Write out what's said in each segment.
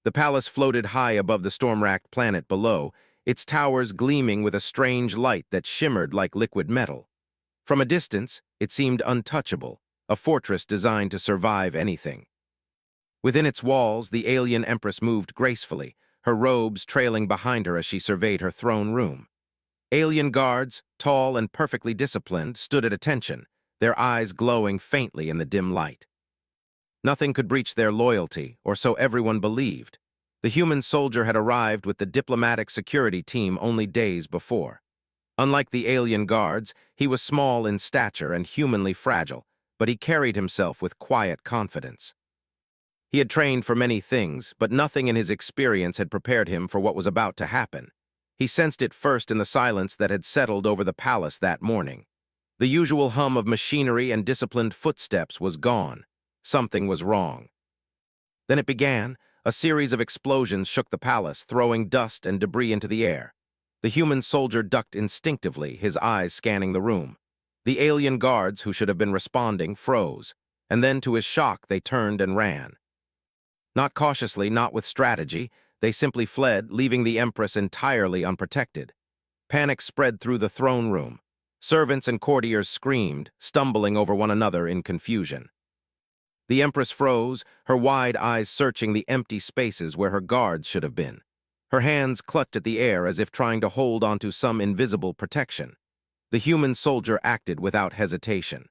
The palace floated high above the storm-racked planet below, its towers gleaming with a strange light that shimmered like liquid metal. From a distance, it seemed untouchable, a fortress designed to survive anything. Within its walls, the alien Empress moved gracefully, her robes trailing behind her as she surveyed her throne room. Alien guards, tall and perfectly disciplined, stood at attention, their eyes glowing faintly in the dim light. Nothing could breach their loyalty, or so everyone believed. The human soldier had arrived with the diplomatic security team only days before. Unlike the alien guards, he was small in stature and humanly fragile, but he carried himself with quiet confidence. He had trained for many things, but nothing in his experience had prepared him for what was about to happen. He sensed it first in the silence that had settled over the palace that morning. The usual hum of machinery and disciplined footsteps was gone. Something was wrong. Then it began. A series of explosions shook the palace, throwing dust and debris into the air. The human soldier ducked instinctively, his eyes scanning the room. The alien guards, who should have been responding, froze, and then to his shock they turned and ran. Not cautiously, not with strategy, they simply fled, leaving the Empress entirely unprotected. Panic spread through the throne room. Servants and courtiers screamed, stumbling over one another in confusion. The Empress froze, her wide eyes searching the empty spaces where her guards should have been. Her hands clutched at the air as if trying to hold onto some invisible protection. The human soldier acted without hesitation.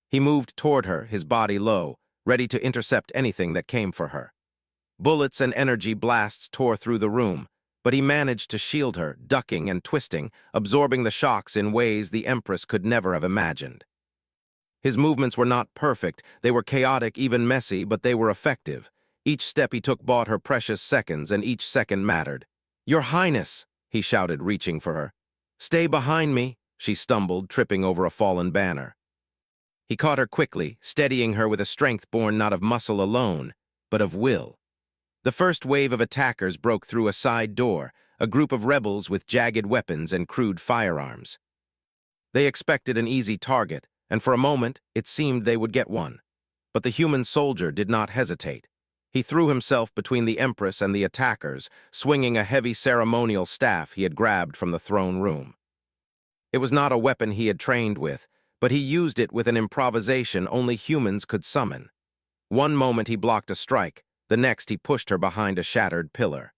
He moved toward her, his body low, ready to intercept anything that came for her. Bullets and energy blasts tore through the room, but he managed to shield her, ducking and twisting, absorbing the shocks in ways the Empress could never have imagined. His movements were not perfect, they were chaotic, even messy, but they were effective. Each step he took bought her precious seconds, and each second mattered. "Your Highness!" he shouted, reaching for her. "Stay behind me!" She stumbled, tripping over a fallen banner. He caught her quickly, steadying her with a strength born not of muscle alone, but of will. The first wave of attackers broke through a side door, a group of rebels with jagged weapons and crude firearms. They expected an easy target, and for a moment it seemed they would get one. But the human soldier did not hesitate. He threw himself between the Empress and the attackers, swinging a heavy ceremonial staff he had grabbed from the throne room. It was not a weapon he had trained with, but he used it with an improvisation only humans could summon. One moment he blocked a strike, the next he pushed her behind a shattered pillar.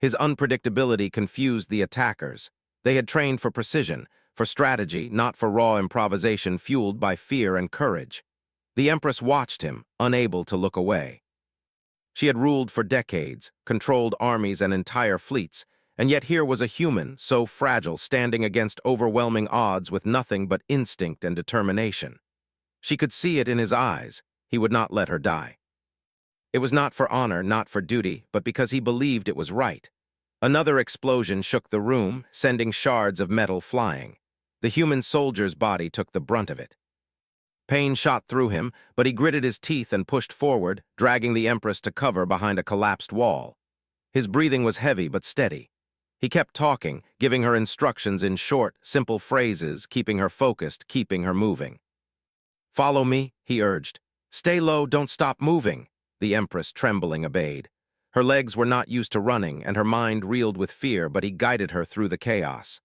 His unpredictability confused the attackers. They had trained for precision, for strategy, not for raw improvisation fueled by fear and courage. The Empress watched him, unable to look away. She had ruled for decades, controlled armies and entire fleets, and yet here was a human, so fragile, standing against overwhelming odds with nothing but instinct and determination. She could see it in his eyes. He would not let her die. It was not for honor, not for duty, but because he believed it was right. Another explosion shook the room, sending shards of metal flying. The human soldier's body took the brunt of it. Pain shot through him, but he gritted his teeth and pushed forward, dragging the Empress to cover behind a collapsed wall. His breathing was heavy but steady. He kept talking, giving her instructions in short, simple phrases, keeping her focused, keeping her moving. "Follow me," he urged. "Stay low, don't stop moving." The Empress, trembling, obeyed. Her legs were not used to running, and her mind reeled with fear, but he guided her through the chaos.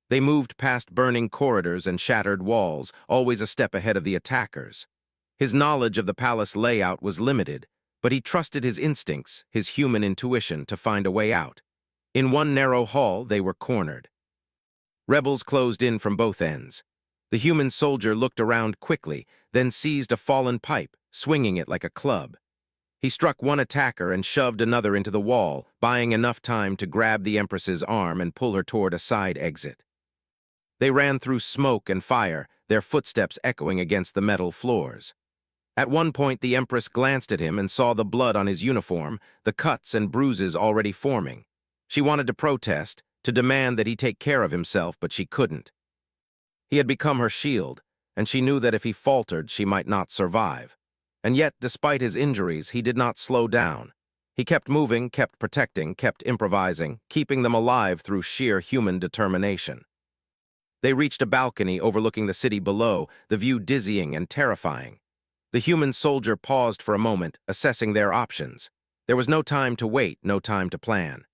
They moved past burning corridors and shattered walls, always a step ahead of the attackers. His knowledge of the palace layout was limited, but he trusted his instincts, his human intuition, to find a way out. In one narrow hall, they were cornered. Rebels closed in from both ends. The human soldier looked around quickly, then seized a fallen pipe, swinging it like a club. He struck one attacker and shoved another into the wall, buying enough time to grab the Empress's arm and pull her toward a side exit. They ran through smoke and fire, their footsteps echoing against the metal floors. At one point, the Empress glanced at him and saw the blood on his uniform, the cuts and bruises already forming. She wanted to protest, to demand that he take care of himself, but she couldn't. He had become her shield, and she knew that if he faltered, she might not survive. And yet, despite his injuries, he did not slow down. He kept moving, kept protecting, kept improvising, keeping them alive through sheer human determination. They reached a balcony overlooking the city below, the view dizzying and terrifying. The human soldier paused for a moment, assessing their options. There was no time to wait, no time to plan.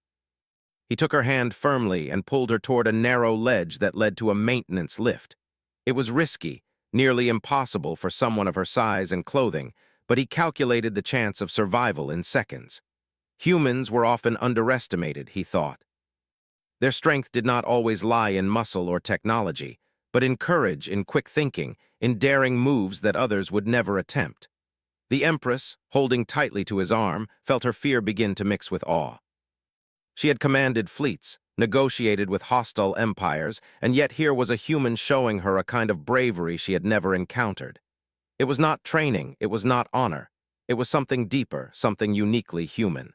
He took her hand firmly and pulled her toward a narrow ledge that led to a maintenance lift. It was risky, nearly impossible for someone of her size and clothing, but he calculated the chance of survival in seconds. Humans were often underestimated, he thought. Their strength did not always lie in muscle or technology, but in courage, in quick thinking, in daring moves that others would never attempt. The Empress, holding tightly to his arm, felt her fear begin to mix with awe. She had commanded fleets, negotiated with hostile empires, and yet here was a human showing her a kind of bravery she had never encountered. It was not training, it was not honor. It was something deeper, something uniquely human.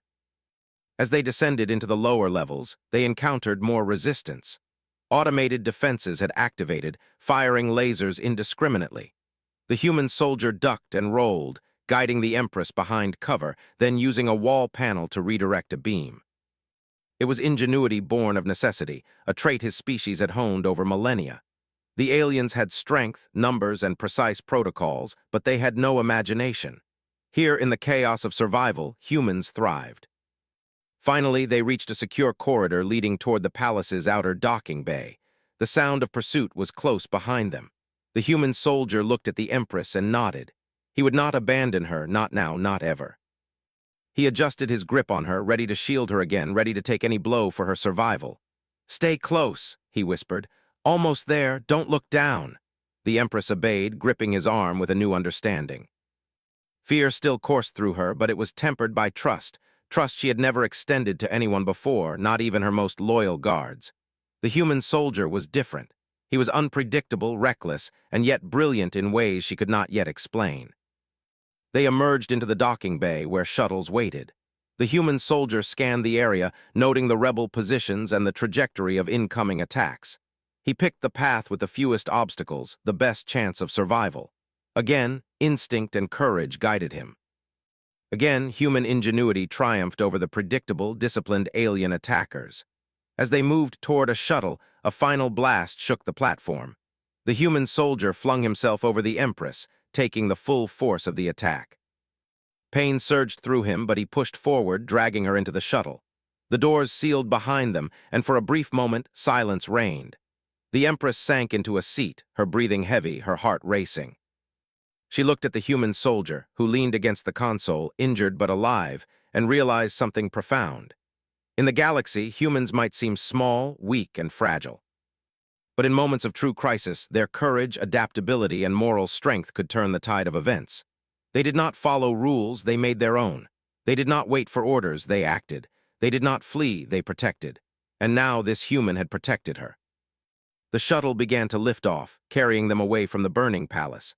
As they descended into the lower levels, they encountered more resistance. Automated defenses had activated, firing lasers indiscriminately. The human soldier ducked and rolled, guiding the Empress behind cover, then using a wall panel to redirect a beam. It was ingenuity born of necessity, a trait his species had honed over millennia. The aliens had strength, numbers, and precise protocols, but they had no imagination. Here, in the chaos of survival, humans thrived. Finally, they reached a secure corridor leading toward the palace's outer docking bay. The sound of pursuit was close behind them. The human soldier looked at the Empress and nodded. He would not abandon her, not now, not ever. He adjusted his grip on her, ready to shield her again, ready to take any blow for her survival. "Stay close," he whispered. "Almost there, don't look down." The Empress obeyed, gripping his arm with a new understanding. Fear still coursed through her, but it was tempered by trust, trust she had never extended to anyone before, not even her most loyal guards. The human soldier was different. He was unpredictable, reckless, and yet brilliant in ways she could not yet explain. They emerged into the docking bay where shuttles waited. The human soldier scanned the area, noting the rebel positions and the trajectory of incoming attacks. He picked the path with the fewest obstacles, the best chance of survival. Again, instinct and courage guided him. Again, human ingenuity triumphed over the predictable, disciplined alien attackers. As they moved toward a shuttle, a final blast shook the platform. The human soldier flung himself over the Empress, taking the full force of the attack. Pain surged through him, but he pushed forward, dragging her into the shuttle. The doors sealed behind them, and for a brief moment, silence reigned. The Empress sank into a seat, her breathing heavy, her heart racing. She looked at the human soldier, who leaned against the console, injured but alive, and realized something profound. In the galaxy, humans might seem small, weak, and fragile. But in moments of true crisis, their courage, adaptability, and moral strength could turn the tide of events. They did not follow rules, they made their own. They did not wait for orders, they acted. They did not flee, they protected. And now this human had protected her. The shuttle began to lift off, carrying them away from the burning palace.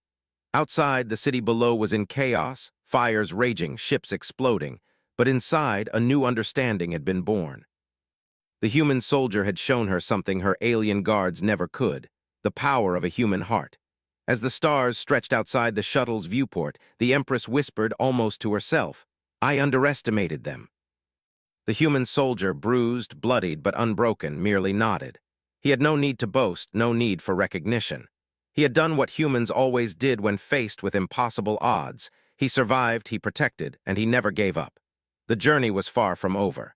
Outside, the city below was in chaos, fires raging, ships exploding. But inside, a new understanding had been born. The human soldier had shown her something her alien guards never could, the power of a human heart. As the stars stretched outside the shuttle's viewport, the Empress whispered almost to herself, "I underestimated them." The human soldier, bruised, bloodied, but unbroken, merely nodded. He had no need to boast, no need for recognition. He had done what humans always did when faced with impossible odds. He survived, he protected, and he never gave up. The journey was far from over.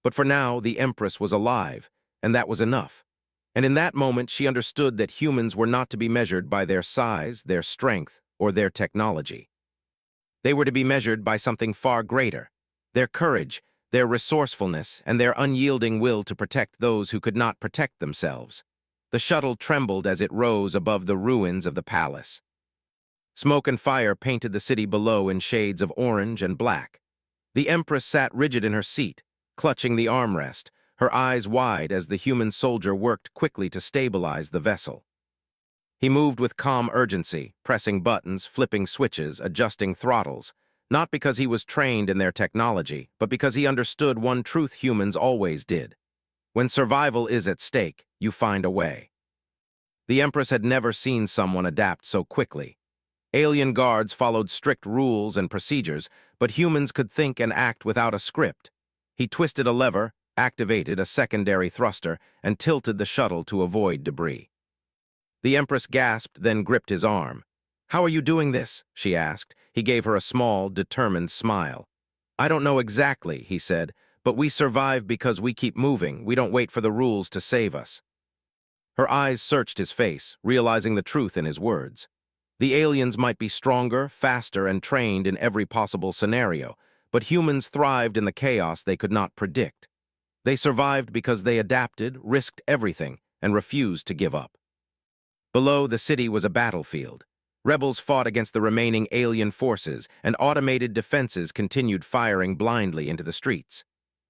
But for now, the Empress was alive, and that was enough. And in that moment, she understood that humans were not to be measured by their size, their strength, or their technology. They were to be measured by something far greater: their courage, their resourcefulness, and their unyielding will to protect those who could not protect themselves. The shuttle trembled as it rose above the ruins of the palace. Smoke and fire painted the city below in shades of orange and black. The Empress sat rigid in her seat, clutching the armrest, her eyes wide as the human soldier worked quickly to stabilize the vessel. He moved with calm urgency, pressing buttons, flipping switches, adjusting throttles, not because he was trained in their technology, but because he understood one truth humans always did. When survival is at stake, you find a way. The Empress had never seen someone adapt so quickly. Alien guards followed strict rules and procedures, but humans could think and act without a script. He twisted a lever, activated a secondary thruster, and tilted the shuttle to avoid debris. The Empress gasped, then gripped his arm. "How are you doing this?" she asked. He gave her a small, determined smile. I don't know exactly, he said, but we survive because we keep moving. We don't wait for the rules to save us. Her eyes searched his face, realizing the truth in his words. The aliens might be stronger, faster, and trained in every possible scenario, but humans thrived in the chaos they could not predict. They survived because they adapted, risked everything, and refused to give up. Below, the city was a battlefield. Rebels fought against the remaining alien forces, and automated defenses continued firing blindly into the streets.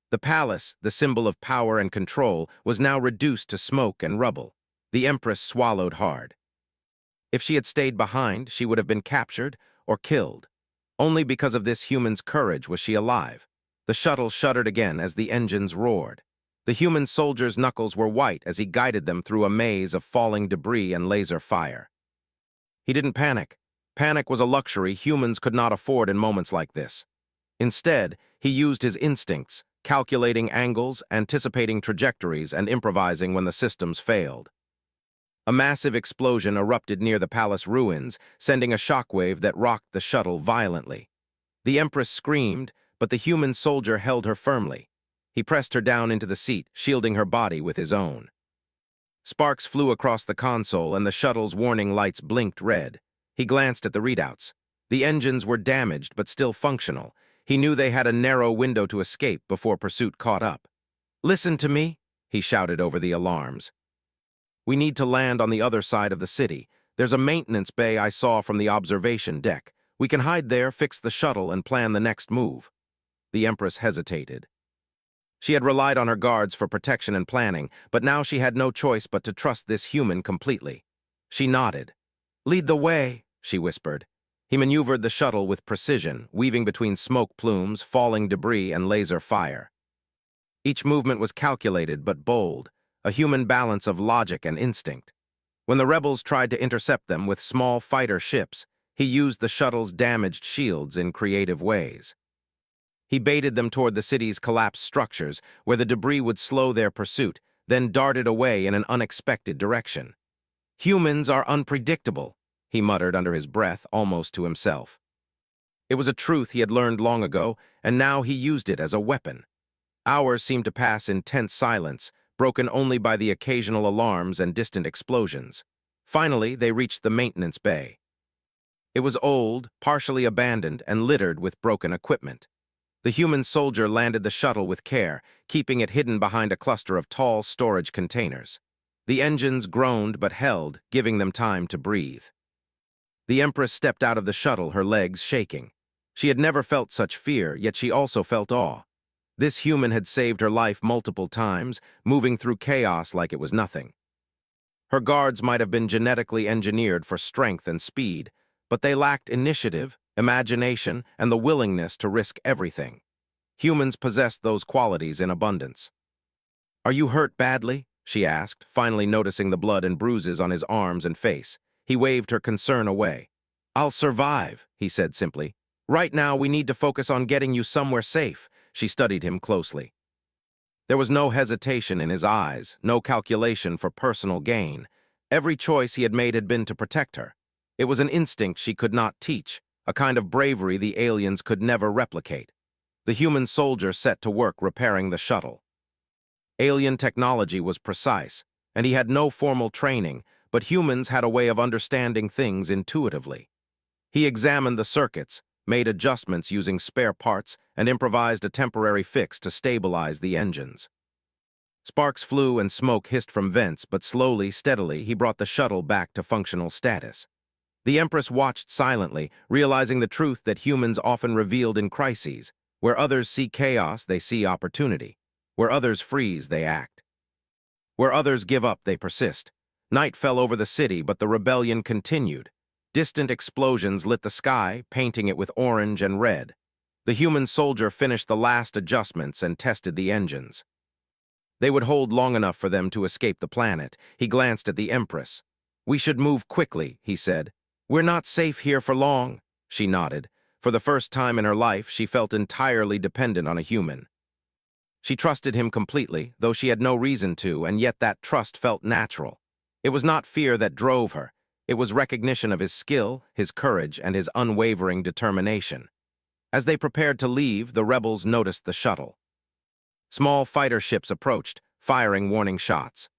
The palace, the symbol of power and control, was now reduced to smoke and rubble. The Empress swallowed hard. If she had stayed behind, she would have been captured or killed. Only because of this human's courage was she alive. The shuttle shuddered again as the engines roared. The human soldier's knuckles were white as he guided them through a maze of falling debris and laser fire. He didn't panic. Panic was a luxury humans could not afford in moments like this. Instead, he used his instincts, calculating angles, anticipating trajectories, and improvising when the systems failed. A massive explosion erupted near the palace ruins, sending a shockwave that rocked the shuttle violently. The Empress screamed, but the human soldier held her firmly. He pressed her down into the seat, shielding her body with his own. Sparks flew across the console and the shuttle's warning lights blinked red. He glanced at the readouts. The engines were damaged but still functional. He knew they had a narrow window to escape before pursuit caught up. "Listen to me," he shouted over the alarms. "We need to land on the other side of the city. There's a maintenance bay I saw from the observation deck. We can hide there, fix the shuttle, and plan the next move." The Empress hesitated. She had relied on her guards for protection and planning, but now she had no choice but to trust this human completely. She nodded. "Lead the way," she whispered. He maneuvered the shuttle with precision, weaving between smoke plumes, falling debris, and laser fire. Each movement was calculated but bold, a human balance of logic and instinct. When the rebels tried to intercept them with small fighter ships, he used the shuttle's damaged shields in creative ways. He baited them toward the city's collapsed structures, where the debris would slow their pursuit, then darted away in an unexpected direction. "Humans are unpredictable," he muttered under his breath, almost to himself. It was a truth he had learned long ago, and now he used it as a weapon. Hours seemed to pass in tense silence, broken only by the occasional alarms and distant explosions. Finally, they reached the maintenance bay. It was old, partially abandoned, and littered with broken equipment. The human soldier landed the shuttle with care, keeping it hidden behind a cluster of tall storage containers. The engines groaned but held, giving them time to breathe. The Empress stepped out of the shuttle, her legs shaking. She had never felt such fear, yet she also felt awe. This human had saved her life multiple times, moving through chaos like it was nothing. Her guards might have been genetically engineered for strength and speed, but they lacked initiative, imagination, and the willingness to risk everything. Humans possessed those qualities in abundance. "Are you hurt badly?" she asked, finally noticing the blood and bruises on his arms and face. He waved her concern away. "I'll survive," he said simply. "Right now, we need to focus on getting you somewhere safe." She studied him closely. There was no hesitation in his eyes, no calculation for personal gain. Every choice he had made had been to protect her. It was an instinct she could not teach, a kind of bravery the aliens could never replicate. The human soldier set to work repairing the shuttle. Alien technology was precise, and he had no formal training, but humans had a way of understanding things intuitively. He examined the circuits, made adjustments using spare parts, and improvised a temporary fix to stabilize the engines. Sparks flew and smoke hissed from vents, but slowly, steadily, he brought the shuttle back to functional status. The Empress watched silently, realizing the truth that humans often revealed in crises. Where others see chaos, they see opportunity. Where others freeze, they act. Where others give up, they persist. Night fell over the city, but the rebellion continued. Distant explosions lit the sky, painting it with orange and red. The human soldier finished the last adjustments and tested the engines. They would hold long enough for them to escape the planet. He glanced at the Empress. "We should move quickly," he said. "We're not safe here for long." She nodded. For the first time in her life, she felt entirely dependent on a human. She trusted him completely, though she had no reason to, and yet that trust felt natural. It was not fear that drove her. It was recognition of his skill, his courage, and his unwavering determination. As they prepared to leave, the rebels noticed the shuttle. Small fighter ships approached, firing warning shots.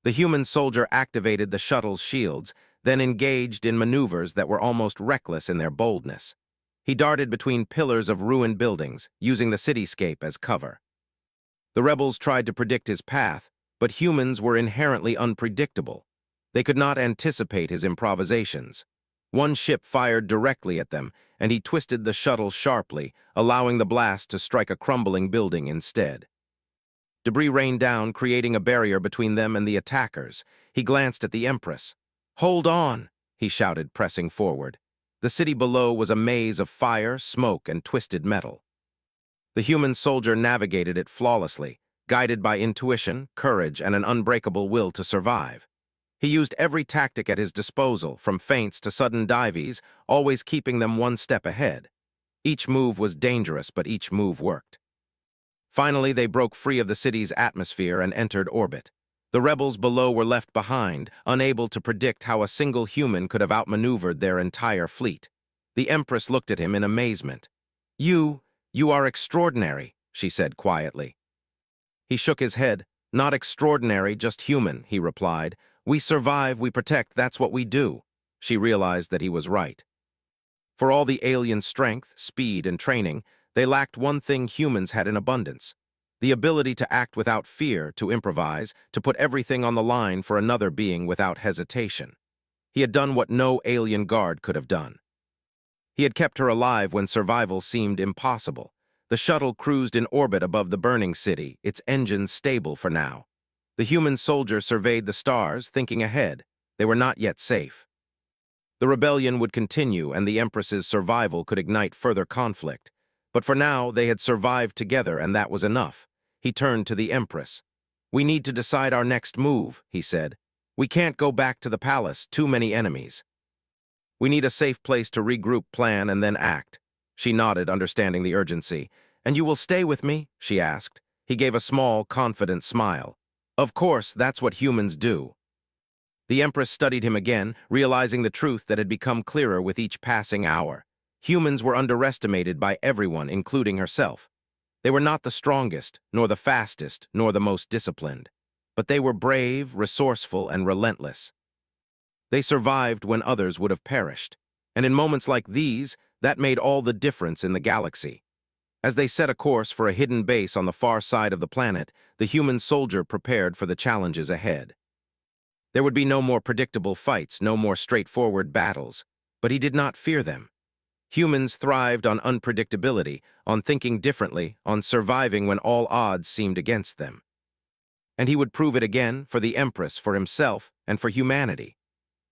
The human soldier activated the shuttle's shields, then engaged in maneuvers that were almost reckless in their boldness. He darted between pillars of ruined buildings, using the cityscape as cover. The rebels tried to predict his path, but humans were inherently unpredictable. They could not anticipate his improvisations. One ship fired directly at them, and he twisted the shuttle sharply, allowing the blast to strike a crumbling building instead. Debris rained down, creating a barrier between them and the attackers. He glanced at the Empress. "Hold on!" he shouted, pressing forward. The city below was a maze of fire, smoke, and twisted metal. The human soldier navigated it flawlessly, guided by intuition, courage, and an unbreakable will to survive. He used every tactic at his disposal, from feints to sudden dives, always keeping them one step ahead. Each move was dangerous, but each move worked. Finally, they broke free of the city's atmosphere and entered orbit. The rebels below were left behind, unable to predict how a single human could have outmaneuvered their entire fleet. The Empress looked at him in amazement. You are extraordinary," she said quietly. He shook his head. "Not extraordinary, just human," he replied. "We survive, we protect, that's what we do." She realized that he was right. For all the alien strength, speed, and training, they lacked one thing humans had in abundance: the ability to act without fear, to improvise, to put everything on the line for another being without hesitation. He had done what no alien guard could have done. He had kept her alive when survival seemed impossible. The shuttle cruised in orbit above the burning city, its engines stable for now. The human soldier surveyed the stars, thinking ahead. They were not yet safe. The rebellion would continue, and the Empress's survival could ignite further conflict. But for now, they had survived together, and that was enough. He turned to the Empress. "We need to decide our next move," he said. "We can't go back to the palace, too many enemies. We need a safe place to regroup, plan, and then act." She nodded, understanding the urgency. "And you will stay with me?" she asked. He gave a small, confident smile. "Of course, that's what humans do." The Empress studied him again, realizing the truth that had become clearer with each passing hour. Humans were underestimated by everyone, including herself. They were not the strongest, nor the fastest, nor the most disciplined. But they were brave, resourceful, and relentless. They survived when others would have perished. And in moments like these, that made all the difference in the galaxy. As they set a course for a hidden base on the far side of the planet, the human soldier prepared for the challenges ahead. There would be no more predictable fights, no more straightforward battles. But he did not fear them. Humans thrived on unpredictability, on thinking differently, on surviving when all odds seemed against them. And he would prove it again, for the Empress, for himself, and for humanity.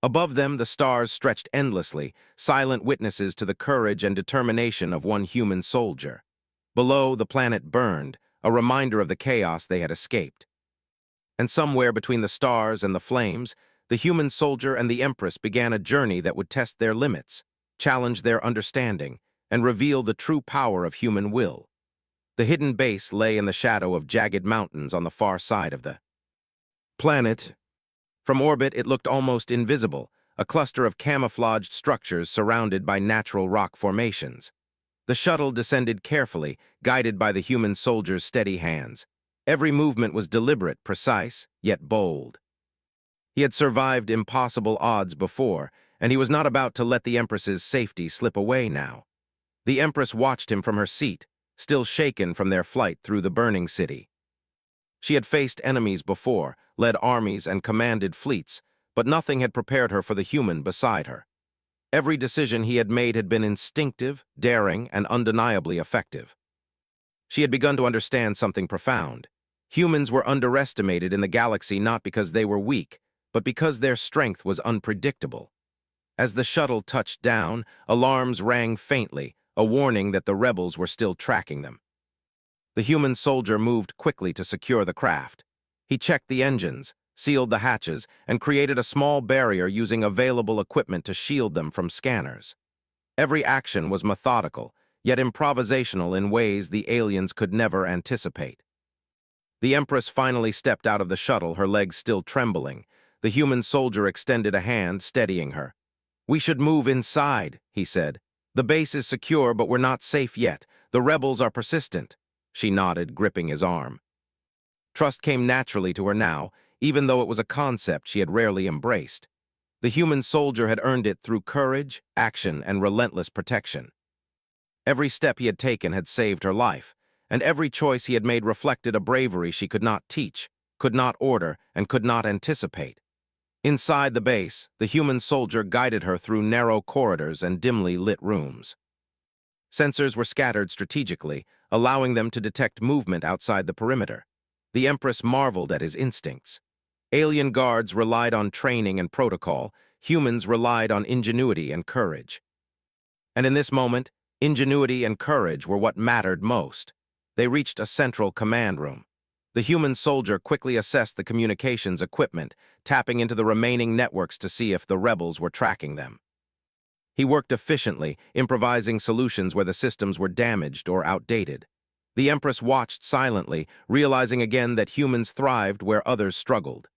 Above them, the stars stretched endlessly, silent witnesses to the courage and determination of one human soldier. Below, the planet burned, a reminder of the chaos they had escaped. And somewhere between the stars and the flames, the human soldier and the Empress began a journey that would test their limits, challenge their understanding, and reveal the true power of human will. The hidden base lay in the shadow of jagged mountains on the far side of the planet. From orbit, it looked almost invisible, a cluster of camouflaged structures surrounded by natural rock formations. The shuttle descended carefully, guided by the human soldier's steady hands. Every movement was deliberate, precise, yet bold. He had survived impossible odds before, and he was not about to let the Empress's safety slip away now. The Empress watched him from her seat, still shaken from their flight through the burning city. She had faced enemies before, led armies, and commanded fleets, but nothing had prepared her for the human beside her. Every decision he had made had been instinctive, daring, and undeniably effective. She had begun to understand something profound. Humans were underestimated in the galaxy not because they were weak, but because their strength was unpredictable. As the shuttle touched down, alarms rang faintly, a warning that the rebels were still tracking them. The human soldier moved quickly to secure the craft. He checked the engines, sealed the hatches, and created a small barrier using available equipment to shield them from scanners. Every action was methodical, yet improvisational in ways the aliens could never anticipate. The Empress finally stepped out of the shuttle, her legs still trembling. The human soldier extended a hand, steadying her. "We should move inside," he said. The base is secure, but we're not safe yet. The rebels are persistent. She nodded, gripping his arm. Trust came naturally to her now, even though it was a concept she had rarely embraced. The human soldier had earned it through courage, action, and relentless protection. Every step he had taken had saved her life, and every choice he had made reflected a bravery she could not teach, could not order, and could not anticipate. Inside the base, the human soldier guided her through narrow corridors and dimly lit rooms. Sensors were scattered strategically, allowing them to detect movement outside the perimeter. The Empress marveled at his instincts. Alien guards relied on training and protocol, humans relied on ingenuity and courage. And in this moment, ingenuity and courage were what mattered most. They reached a central command room. The human soldier quickly assessed the communications equipment, tapping into the remaining networks to see if the rebels were tracking them. He worked efficiently, improvising solutions where the systems were damaged or outdated. The Empress watched silently, realizing again that humans thrived where others struggled.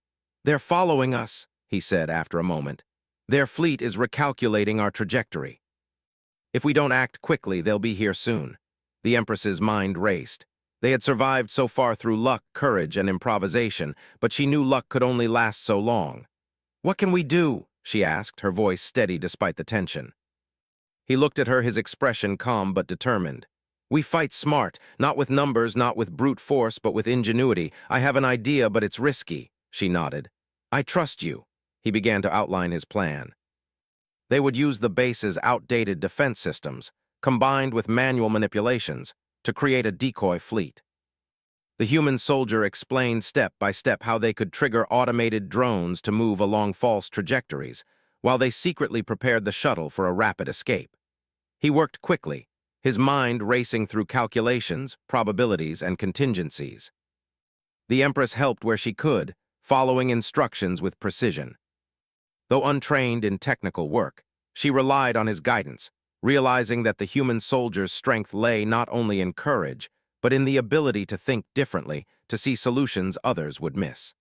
"They're following us," he said after a moment. "Their fleet is recalculating our trajectory. If we don't act quickly, they'll be here soon." The Empress's mind raced. They had survived so far through luck, courage, and improvisation, but she knew luck could only last so long. "What can we do?" she asked, her voice steady despite the tension. He looked at her, his expression calm but determined. "We fight smart, not with numbers, not with brute force, but with ingenuity. I have an idea, but it's risky," she nodded. "I trust you." He began to outline his plan. They would use the base's outdated defense systems, combined with manual manipulations, to create a decoy fleet. The human soldier explained step by step how they could trigger automated drones to move along false trajectories, while they secretly prepared the shuttle for a rapid escape. He worked quickly, his mind racing through calculations, probabilities, and contingencies. The Empress helped where she could, following instructions with precision. Though untrained in technical work, she relied on his guidance, realizing that the human soldier's strength lay not only in courage, but in the ability to think differently, to see solutions others would miss.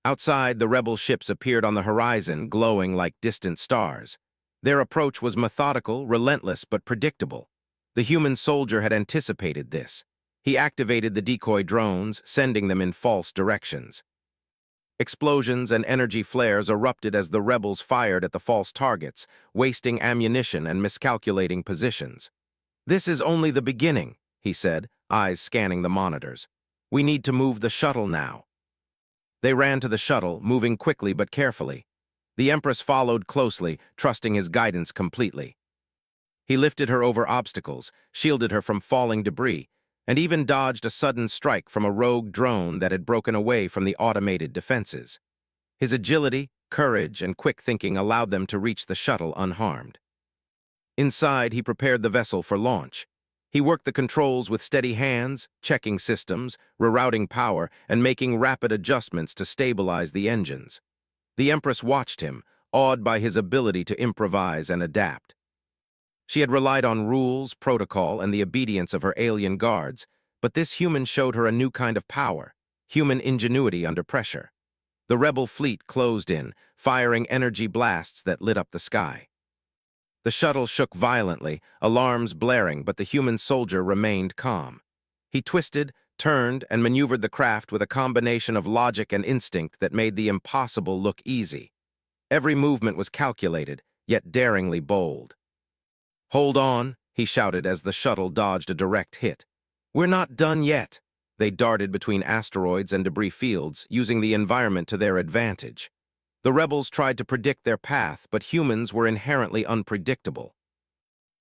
Outside, the rebel ships appeared on the horizon, glowing like distant stars. Their approach was methodical, relentless, but predictable. The human soldier had anticipated this. He activated the decoy drones, sending them in false directions. Explosions and energy flares erupted as the rebels fired at the false targets, wasting ammunition and miscalculating positions. "This is only the beginning," he said, eyes scanning the monitors. "We need to move the shuttle now." They ran to the shuttle, moving quickly but carefully. The Empress followed closely, trusting his guidance completely. He lifted her over obstacles, shielded her from falling debris, and even dodged a sudden strike from a rogue drone that had broken away from the automated defenses. His agility, courage, and quick thinking allowed them to reach the shuttle unharmed. Inside, he prepared the vessel for launch. He worked the controls with steady hands, checking systems, rerouting power, and making rapid adjustments to stabilize the engines. The Empress watched him, awed by his ability to improvise and adapt. She had relied on rules, protocol, and the obedience of her alien guards, but this human showed her a new kind of power, human ingenuity under pressure. The rebel fleet closed in, firing energy blasts that lit up the sky. The shuttle shook violently, alarms blaring, but the human soldier remained calm. He twisted, turned, and maneuvered the craft with a combination of logic and instinct that made the impossible look easy. Every movement was calculated, yet daringly bold. "Hold on," he shouted as the shuttle dodged a direct hit. "We're not done yet." They darted between asteroids and debris fields, using the environment to their advantage. The rebels tried to predict their path, but humans were inherently unpredictable.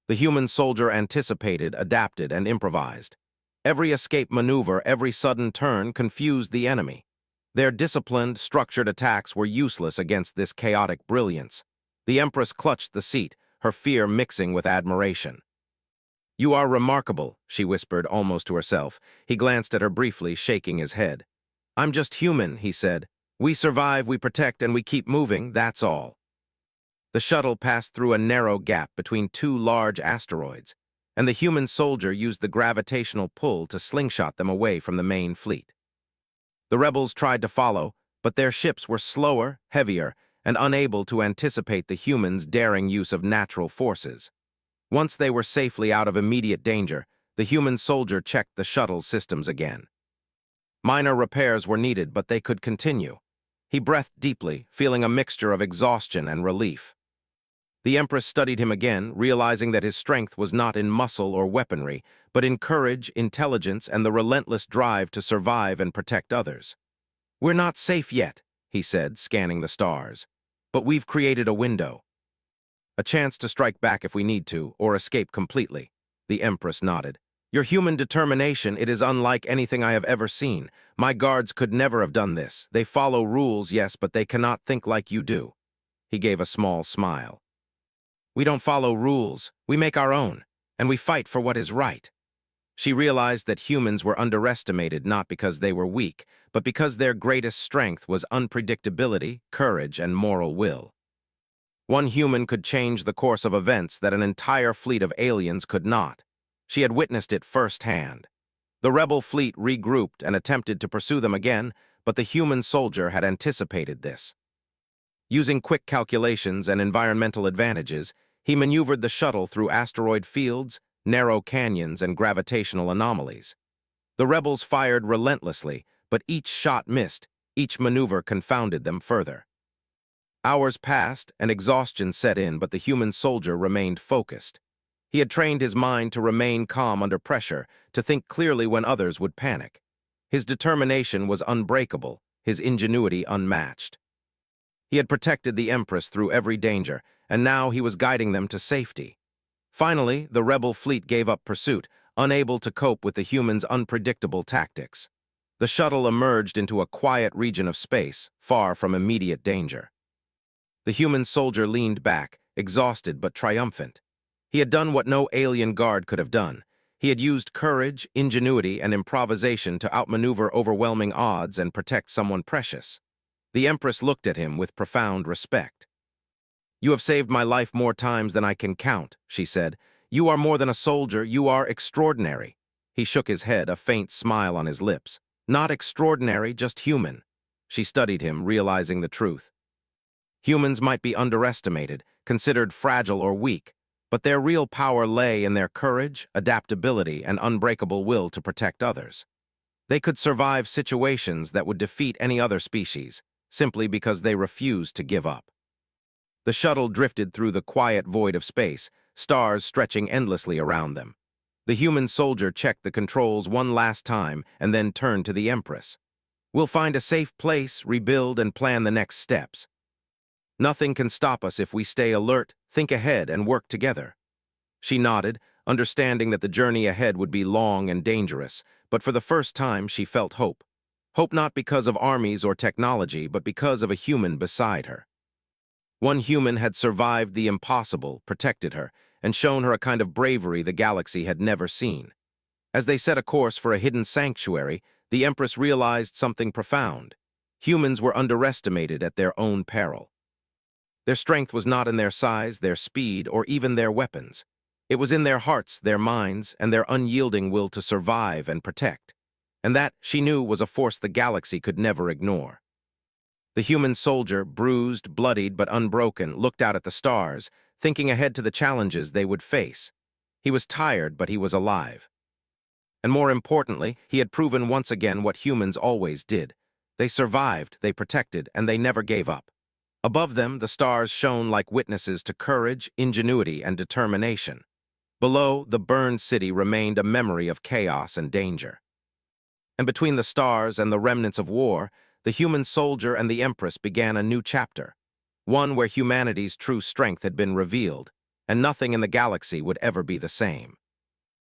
The human soldier anticipated, adapted, and improvised. Every escape maneuver, every sudden turn confused the enemy. Their disciplined, structured attacks were useless against this chaotic brilliance. The Empress clutched the seat, her fear mixing with admiration. "You are remarkable," she whispered almost to herself. He glanced at her briefly, shaking his head. "I'm just human," he said. "We survive, we protect, and we keep moving, that's all." The shuttle passed through a narrow gap between two large asteroids, and the human soldier used the gravitational pull to slingshot them away from the main fleet. The rebels tried to follow, but their ships were slower, heavier, and unable to anticipate the humans' daring use of natural forces. Once they were safely out of immediate danger, the human soldier checked the shuttle's systems again. Minor repairs were needed, but they could continue. He breathed deeply, feeling a mixture of exhaustion and relief. The Empress studied him again, realizing that his strength was not in muscle or weaponry, but in courage, intelligence, and the relentless drive to survive and protect others. "We're not safe yet," he said, scanning the stars. "But we've created a window. A chance to strike back if we need to, or escape completely." The Empress nodded. "Your human determination, it is unlike anything I have ever seen. My guards could never have done this. They follow rules, yes, but they cannot think like you do." He gave a small smile. "We don't follow rules. We make our own, and we fight for what is right." She realized that humans were underestimated not because they were weak, but because their greatest strength was unpredictability, courage, and moral will. One human could change the course of events that an entire fleet of aliens could not. She had witnessed it firsthand. The rebel fleet regrouped and attempted to pursue them again, but the human soldier had anticipated this. Using quick calculations and environmental advantages, he maneuvered the shuttle through asteroid fields, narrow canyons, and gravitational anomalies. The rebels fired relentlessly, but each shot missed, each maneuver confounded them further. Hours passed, and exhaustion set in, but the human soldier remained focused. He had trained his mind to remain calm under pressure, to think clearly when others would panic. His determination was unbreakable, his ingenuity unmatched. He had protected the Empress through every danger, and now he was guiding them to safety. Finally, the rebel fleet gave up pursuit, unable to cope with the humans' unpredictable tactics. The shuttle emerged into a quiet region of space, far from immediate danger. The human soldier leaned back, exhausted but triumphant. He had done what no alien guard could have done. He had used courage, ingenuity, and improvisation to outmaneuver overwhelming odds and protect someone precious. The Empress looked at him with profound respect. "You have saved my life more times than I can count," she said. "You are more than a soldier, you are extraordinary." He shook his head, a faint smile on his lips. "Not extraordinary, just human." She studied him, realizing the truth. Humans might be underestimated, considered fragile or weak, but their real power lay in their courage, adaptability, and unbreakable will to protect others. They could survive situations that would defeat any other species, simply because they refused to give up. The shuttle drifted through the quiet void of space, stars stretching endlessly around them. The human soldier checked the controls one last time and then turned to the Empress. "We'll find a safe place, rebuild, and plan the next steps. Nothing can stop us if we stay alert, think ahead, and work together." She nodded, understanding that the journey ahead would be long and dangerous, but for the first time she felt hope. Hope not because of armies or technology, but because of a human beside her. One human had survived the impossible, protected her, and shown her a kind of bravery the galaxy had never seen. As they set a course for a hidden sanctuary, the Empress realized something profound. Humans were underestimated at their own peril. Their strength was not in their size, their speed, or even their weapons. It was in their hearts, their minds, and their unyielding will to survive and protect. And that, she knew, was a force the galaxy could never ignore. The human soldier, bruised, bloodied, but unbroken, looked out at the stars, thinking ahead to the challenges they would face. He was tired, but he was alive. And more importantly, he had proven once again what humans always did. They survived, they protected, and they never gave up. Above them, the stars shone like witnesses to courage, ingenuity, and determination. Below, the burned city remained a memory of chaos and danger. And between the stars and the remnants of war, the human soldier and the Empress began a new chapter, one where humanity's true strength had been revealed, and nothing in the galaxy would ever be the same.